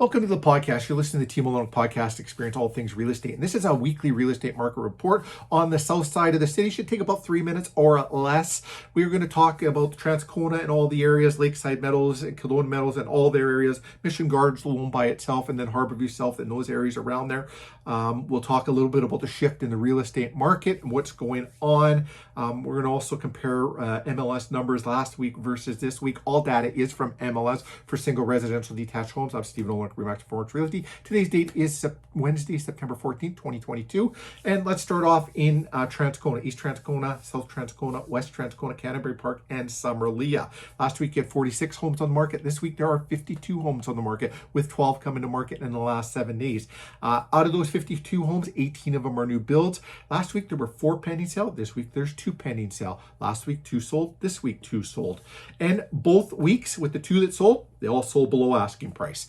Welcome to the podcast. You're listening to the Team Olyniuk podcast, experience all things real estate. And this is a weekly real estate market report on the south side of the city. Should take about 3 minutes or less. We are going to talk about Transcona and all the areas, Lakeside Meadows and Kelowna Meadows and all their areas, Mission Gardens alone by itself, and then Harborview South and those areas around there. We'll talk a little bit about the shift in the real estate market and what's going on. We're going to also compare MLS numbers last week versus this week. All data is from MLS for single residential detached homes. I'm Stephen Olyniuk, remax Performance Realty. Today's date is Wednesday, September 14th, 2022. And let's start off in Transcona, East Transcona, South Transcona, West Transcona, Canterbury Park, and Summerlea. Last week you had 46 homes on the market. This week there are 52 homes on the market, with 12 coming to market in the last 7 days. Out of those 52 homes, 18 of them are new builds. Last week there were 4 pending sale. This week there's 2 pending sale. Last week 2 sold. This week 2 sold. And both weeks with the 2 that sold, they all sold below asking price.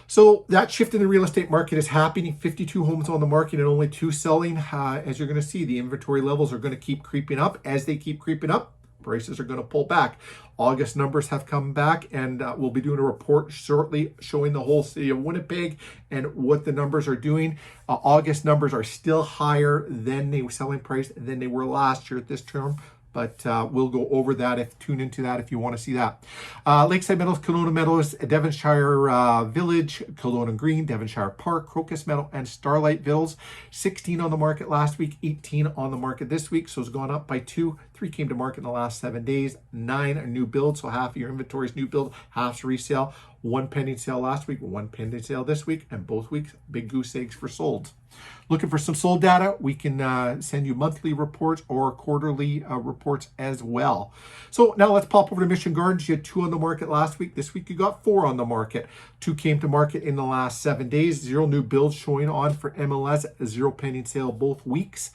So that shift in the real estate market is happening. 52 homes on the market and only 2 selling. As you're going to see, the inventory levels are going to keep creeping up. As they keep creeping up, prices are going to pull back. August numbers have come back, and we'll be doing a report shortly showing the whole city of Winnipeg and what the numbers are doing. August numbers are still higher than the selling price than they were last year at this term. But we'll go over that. Tune into that if you want to see that. Lakeside Meadows, Kelowna Meadows, Devonshire Village, Kelowna Green, Devonshire Park, Crocus Meadow, and Starlight Villas. 16 on the market last week, 18 on the market this week. So it's gone up by 2. 3 came to market in the last 7 days. 9 are new builds. So half of your inventory is new build, half's resale. 1 pending sale last week, 1 pending sale this week, and both weeks big goose eggs for sold. Looking for some sold data? We can send you monthly reports or quarterly reports as well. So now let's pop over to Mission Gardens. You had 2 on the market last week. This week you got 4 on the market. 2 came to market in the last 7 days. 0 new builds showing on for MLS. 0 pending sale both weeks.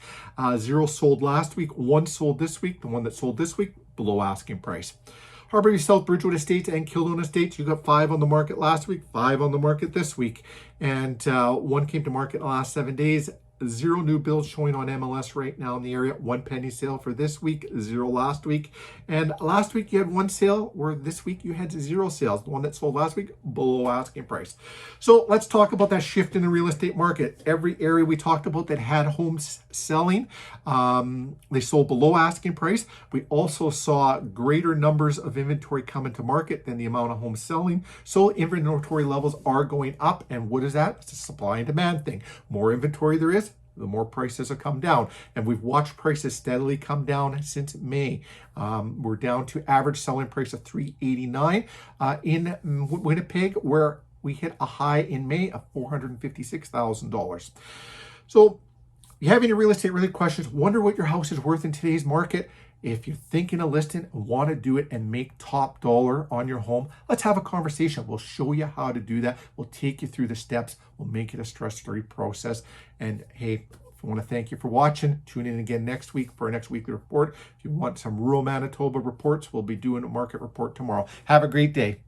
0 sold last week. 1 sold this week. The one that sold this week below asking price. Harborview South, Bridgewood Estates, and Kelowna Estates. You got 5 on the market last week, 5 on the market this week, and 1 came to market in the last 7 days. 0 new builds showing on MLS right now in the area. 1 pending sale for this week, 0 last week. And last week you had 1 sale, where this week you had 0 sales. The one that sold last week, below asking price. So let's talk about that shift in the real estate market. Every area we talked about that had homes selling, they sold below asking price. We also saw greater numbers of inventory coming to market than the amount of homes selling. So inventory levels are going up. And what is that? It's a supply and demand thing. More inventory there is, the more prices have come down. And we've watched prices steadily come down since May. We're down to average selling price of $389 in Winnipeg, where we hit a high in May of $456,000. So you have any real estate related questions, wonder what your house is worth in today's market? If you're thinking of listing and want to do it and make top dollar on your home, let's have a conversation. We'll show you how to do that. We'll take you through the steps. We'll make it a stress-free process. And hey, I want to thank you for watching. Tune in again next week for our next weekly report. If you want some rural Manitoba reports, we'll be doing a market report tomorrow. Have a great day.